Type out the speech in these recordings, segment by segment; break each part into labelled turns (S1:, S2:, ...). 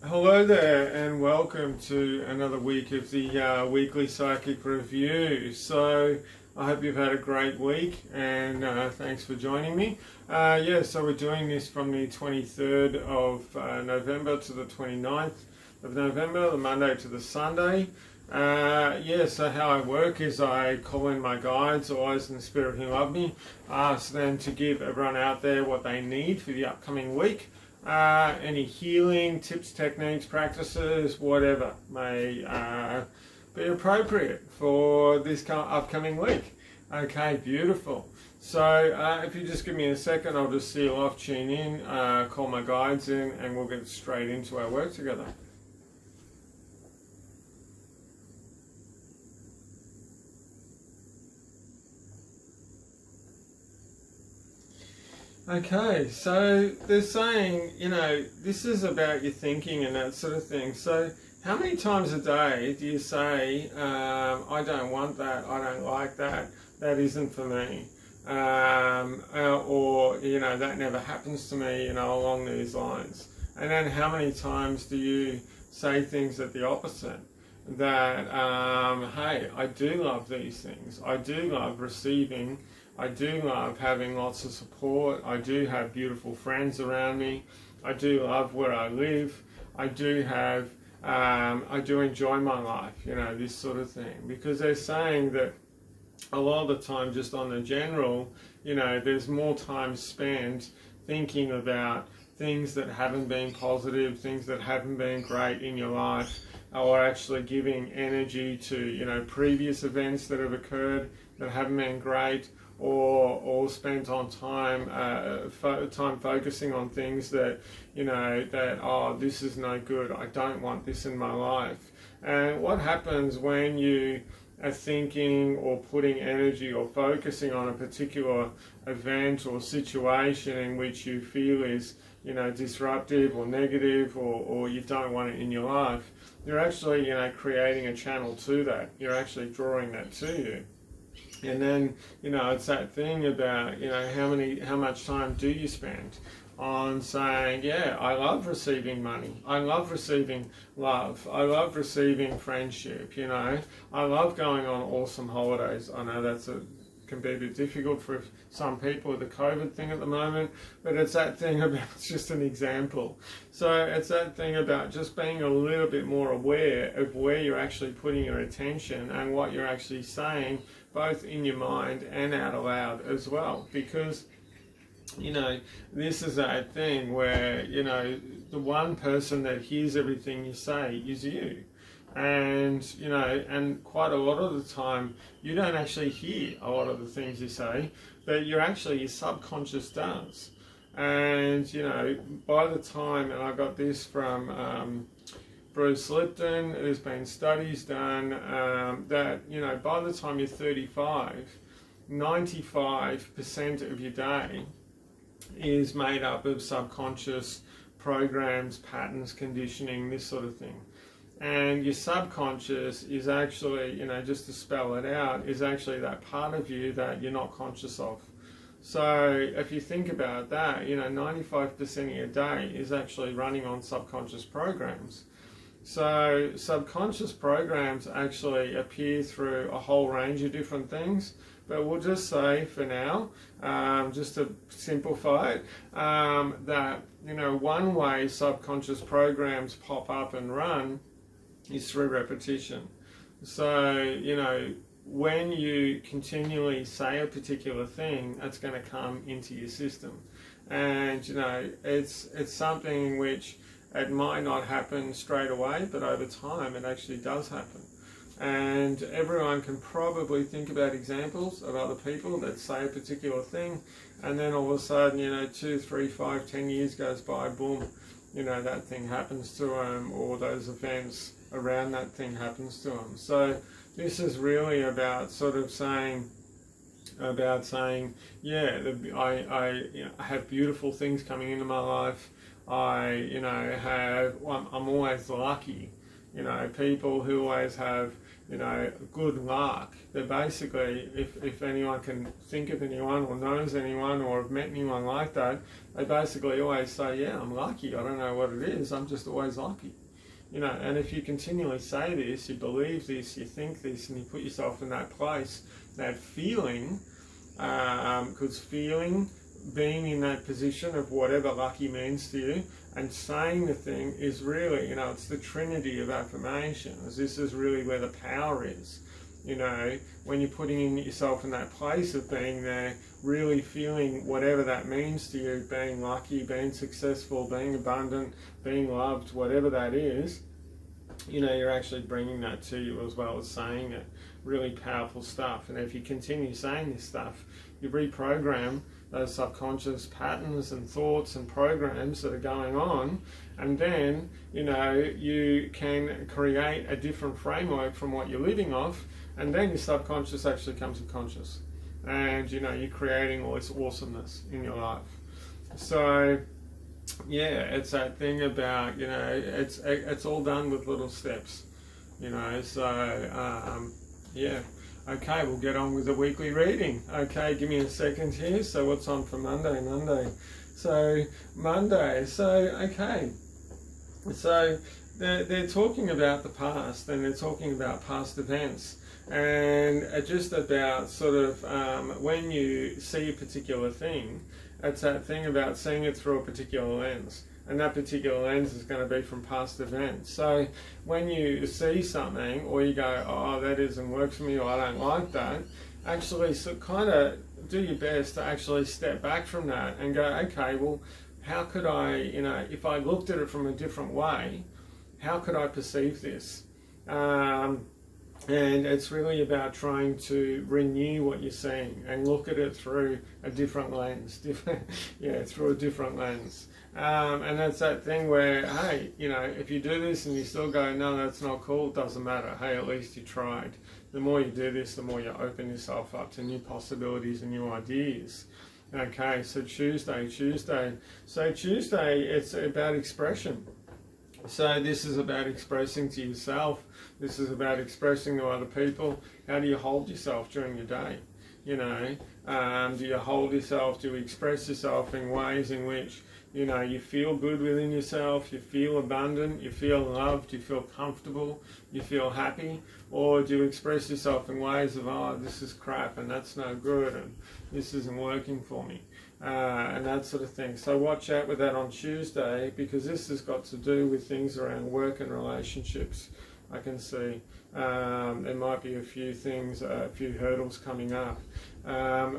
S1: Hello there, and welcome to another week of the weekly psychic review. So, I hope you've had a great week, and thanks for joining me. So we're doing this from the 23rd of November to the 29th of November, the Monday to the Sunday. So how I work is I call in my guides, always in the spirit who love me, ask them to give everyone out there what they need for the upcoming week. Any healing tips, techniques, practices, whatever may be appropriate for this upcoming week. Okay, beautiful. So if you just give me a second, I'll just seal off, tune in, call my guides in, and we'll get straight into our work together. Okay, so they're saying, this is about your thinking and that sort of thing. So how many times a day do you say, I don't want that, I don't like that, that isn't for me? That never happens to me, along these lines. And then how many times do you say things at the opposite? That, hey, I do love these things. I do love receiving. I do love having lots of support. I do have beautiful friends around me. I do love where I live. I do enjoy my life, this sort of thing. Because they're saying that a lot of the time, just on the general, there's more time spent thinking about things that haven't been positive, things that haven't been great in your life, or actually giving energy to, previous events that have occurred that haven't been great, or spent on time focusing on things that this is no good, I don't want this in my life. And what happens when you are thinking or putting energy or focusing on a particular event or situation in which you feel is disruptive or negative, or you don't want it in your life, you're actually creating a channel to that. You're actually drawing that to you. And then, it's that thing about, how much time do you spend on saying, yeah, I love receiving money. I love receiving love. I love receiving friendship, I love going on awesome holidays. I know can be a bit difficult for some people with the COVID thing at the moment, but it's that thing about, it's just an example. So it's that thing about just being a little bit more aware of where you're actually putting your attention and what you're actually saying, both in your mind and out loud as well. Because, this is that thing where, the one person that hears everything you say is you. And and quite a lot of the time you don't actually hear a lot of the things you say, but your subconscious does. And by the time, and I got this from Bruce Lipton, there's been studies done that by the time you're 35, 95% of your day is made up of subconscious programs, patterns, conditioning, this sort of thing. And your subconscious is actually, just to spell it out, is actually that part of you that you're not conscious of. So if you think about that, 95% of your day is actually running on subconscious programs. So subconscious programs actually appear through a whole range of different things, but we'll just say for now, just to simplify it, that one way subconscious programs pop up and run is through repetition. So when you continually say a particular thing, that's going to come into your system, and it's something which it might not happen straight away, but over time it actually does happen. And everyone can probably think about examples of other people that say a particular thing, and then all of a sudden, 2, 3, 5, 10 years goes by, boom, that thing happens to them, or those events around that thing happens to them. So this is really about sort of saying, yeah, I have beautiful things coming into my life. I'm always lucky. People who always have you know, good luck. They're basically, if anyone can think of anyone or knows anyone or have met anyone like that, they basically always say, yeah, I'm lucky. I don't know what it is. I'm just always lucky. You know, and if you continually say this, you believe this, you think this, and you put yourself in that place, that feeling, because feeling, being in that position of whatever lucky means to you, and saying the thing is really, you know, it's the trinity of affirmations. This is really where the power is. You know, when you're putting in yourself in that place of being there, really feeling whatever that means to you, being lucky, being successful, being abundant, being loved, whatever that is, you know, you're actually bringing that to you as well as saying it. Really powerful stuff. And if you continue saying this stuff, you reprogram those subconscious patterns and thoughts and programs that are going on, and then, you know, you can create a different framework from what you're living off, and then your subconscious actually comes to conscious, and, you know, you're creating all this awesomeness in your life. So yeah, it's that thing about, you know, it's all done with little steps, you know. So yeah. Okay, we'll get on with the weekly reading. Okay, give me a second here. So what's on for Monday? So Monday. So okay. So they're talking about the past, and they're talking about past events, and just about sort of when you see a particular thing, it's that thing about seeing it through a particular lens. And that particular lens is going to be from past events. So when you see something, or you go, oh, that doesn't work for me, or I don't like that, actually so kind of do your best to actually step back from that and go, okay, well, how could I, you know, if I looked at it from a different way, how could I perceive this? And it's really about trying to renew what you're seeing and look at it through a different lens, through a different lens. And that's that thing where, hey, you know, if you do this and you still go, no, that's not cool, it doesn't matter. Hey, at least you tried. The more you do this, the more you open yourself up to new possibilities and new ideas. Okay, so Tuesday. So Tuesday, it's about expression. So this is about expressing to yourself. This is about expressing to other people. How do you hold yourself during your day? You know, do you hold yourself, do you express yourself in ways in which, you know, you feel good within yourself, you feel abundant, you feel loved, you feel comfortable, you feel happy? Or do you express yourself in ways of, oh, this is crap and that's no good and this isn't working for me? And that sort of thing. So watch out with that on Tuesday, because this has got to do with things around work and relationships. I can see there might be a few things, a few hurdles coming up,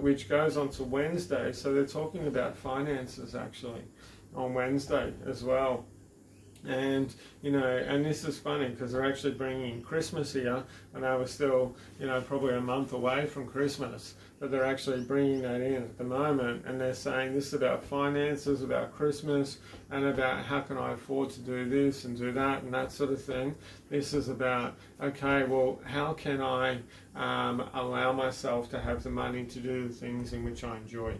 S1: which goes on to Wednesday. So they're talking about finances actually on Wednesday as well. And, you know, and this is funny because they're actually bringing in Christmas here, and they were still, you know, probably a month away from Christmas, but they're actually bringing that in at the moment, and they're saying this is about finances, about Christmas, and about how can I afford to do this and do that and that sort of thing. This is about, okay, well, how can I allow myself to have the money to do the things in which I enjoy?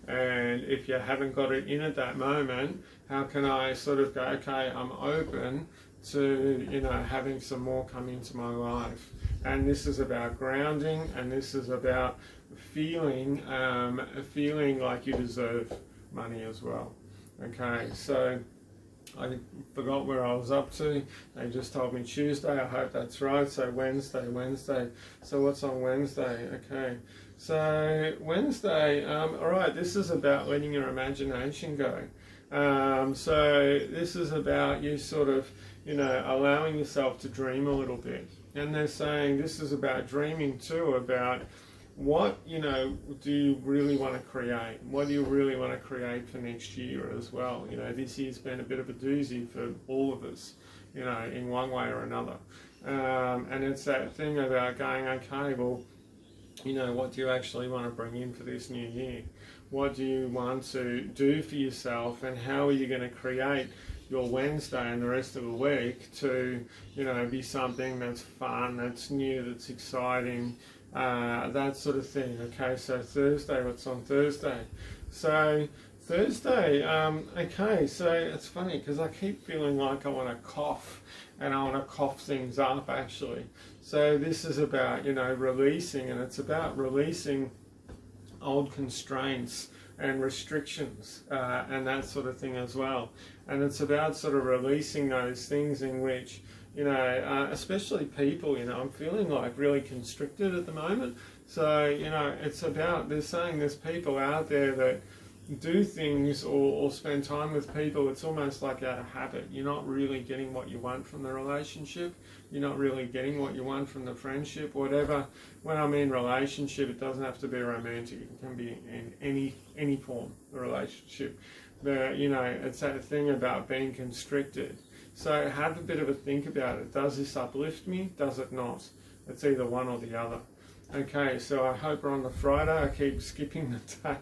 S1: And if you haven't got it in at that moment, how can I sort of go, okay, I'm open to, you know, having some more come into my life. And this is about grounding, and this is about feeling like you deserve money as well. Okay, so I forgot where I was up to. They just told me Tuesday. I hope that's right. So Wednesday. So what's on Wednesday? Okay. So Wednesday, all right, this is about letting your imagination go. So this is about you sort of, you know, allowing yourself to dream a little bit. And they're saying this is about dreaming too, about what, you know, do you really want to create? What do you really want to create for next year as well? You know, this year's been a bit of a doozy for all of us, you know, in one way or another. And it's that thing about going, okay, well, you know, what do you actually want to bring in for this new year? What do you want to do for yourself, and how are you going to create your Wednesday and the rest of the week to, you know, be something that's fun, that's new, that's exciting, that sort of thing. Okay, so Thursday, what's on Thursday? So Thursday, okay, so it's funny because I keep feeling like I want to cough, and I want to cough things up actually. So this is about, releasing, and it's about releasing old constraints and restrictions and that sort of thing as well. And it's about sort of releasing those things in which, especially people, I'm feeling like really constricted at the moment. So, it's about, they're saying there's people out there that do things or spend time with people, it's almost like out of habit. You're not really getting what you want from the relationship. You're not really getting what you want from the friendship, whatever. When I mean relationship, it doesn't have to be romantic. It can be in any form of relationship. But, it's that thing about being constricted. So have a bit of a think about it. Does this uplift me? Does it not? It's either one or the other. Okay, so I hope we're on the Friday. I keep skipping the day,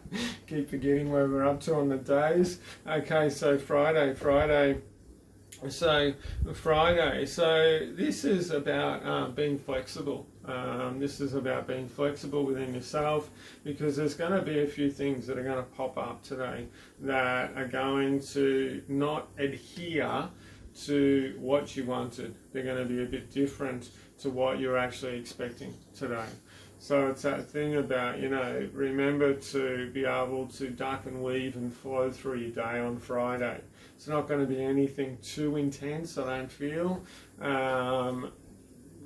S1: keep forgetting where we're up to on the days. Okay, so Friday. So this is about being flexible. This is about being flexible within yourself, because there's going to be a few things that are going to pop up today that are going to not adhere to what you wanted. They're going to be a bit different to what you're actually expecting today. So it's that thing about, remember to be able to duck and weave and flow through your day on Friday. It's not going to be anything too intense, I don't feel.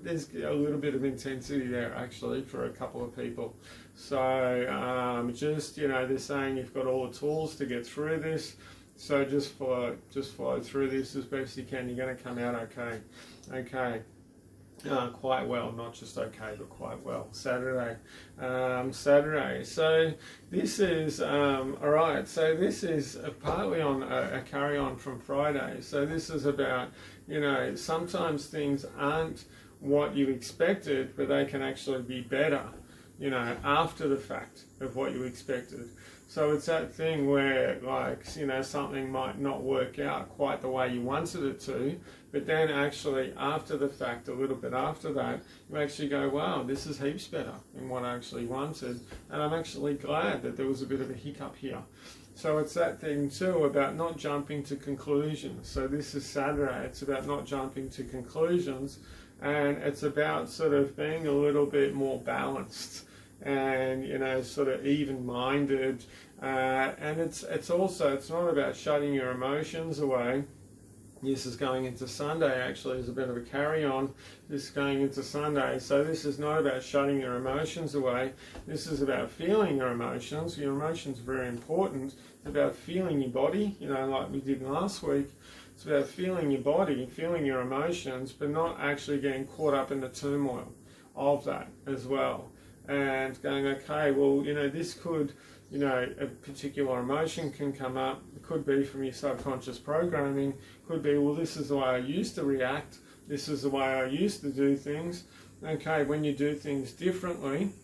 S1: There's a little bit of intensity there actually for a couple of people. So just, they're saying you've got all the tools to get through this. So just flow through this as best you can. You're going to come out okay. Okay. Quite well, not just okay, but quite well. Saturday. So this is alright. So this is partly on a carry on from Friday. So this is about, sometimes things aren't what you expected, but they can actually be better, after the fact of what you expected. So it's that thing where, something might not work out quite the way you wanted it to, but then actually after the fact, a little bit after that, you actually go, wow, this is heaps better than what I actually wanted. And I'm actually glad that there was a bit of a hiccup here. So it's that thing too about not jumping to conclusions. So this is Saturday. It's about not jumping to conclusions, and it's about sort of being a little bit more balanced and sort of even-minded, and it's not about shutting your emotions away. This is going into Sunday, actually, is a bit of a carry-on. This is going into Sunday. So this is not about shutting your emotions away. This is about feeling your emotions. Your emotions are very important. It's about feeling your body, like we did last week. It's about feeling your body, feeling your emotions, but not actually getting caught up in the turmoil of that as well. And going, okay, well, this could, a particular emotion can come up. It could be from your subconscious programming. Could be, well, this is the way I used to react. This is the way I used to do things. Okay, when you do things differently,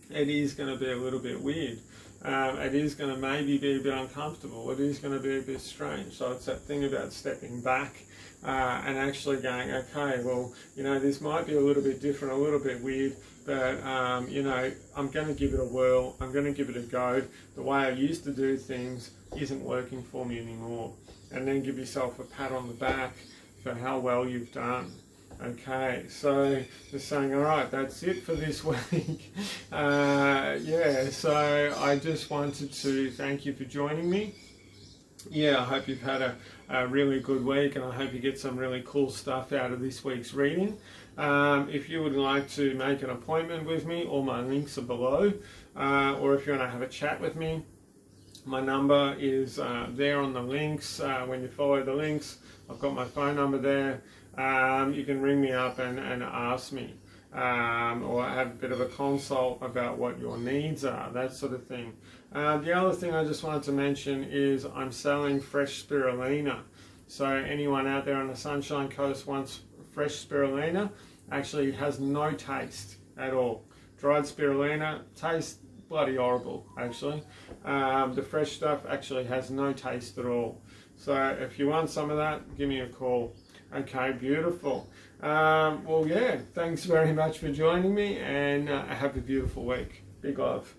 S1: it is going to be a little bit weird. It is going to maybe be a bit uncomfortable. It is going to be a bit strange. So it's that thing about stepping back and actually going, okay, well, this might be a little bit different, a little bit weird, but, I'm going to give it a whirl. I'm going to give it a go. The way I used to do things isn't working for me anymore. And then give yourself a pat on the back for how well you've done. Okay, so just saying, all right, that's it for this week. So I just wanted to thank you for joining me. I hope you've had a really good week, and I hope you get some really cool stuff out of this week's reading. If you would like to make an appointment with me, all my links are below, or if you want to have a chat with me, my number is there on the links. When you follow the links, I've got my phone number there. You can ring me up and ask me, or have a bit of a consult about what your needs are, that sort of thing. The other thing I just wanted to mention is I'm selling fresh spirulina. So anyone out there on the Sunshine Coast wants fresh spirulina. Actually, it has no taste at all. Dried spirulina tastes bloody horrible, actually. The fresh stuff actually has no taste at all. So if you want some of that, give me a call. Okay, beautiful. Thanks very much for joining me, and have a beautiful week. Big love.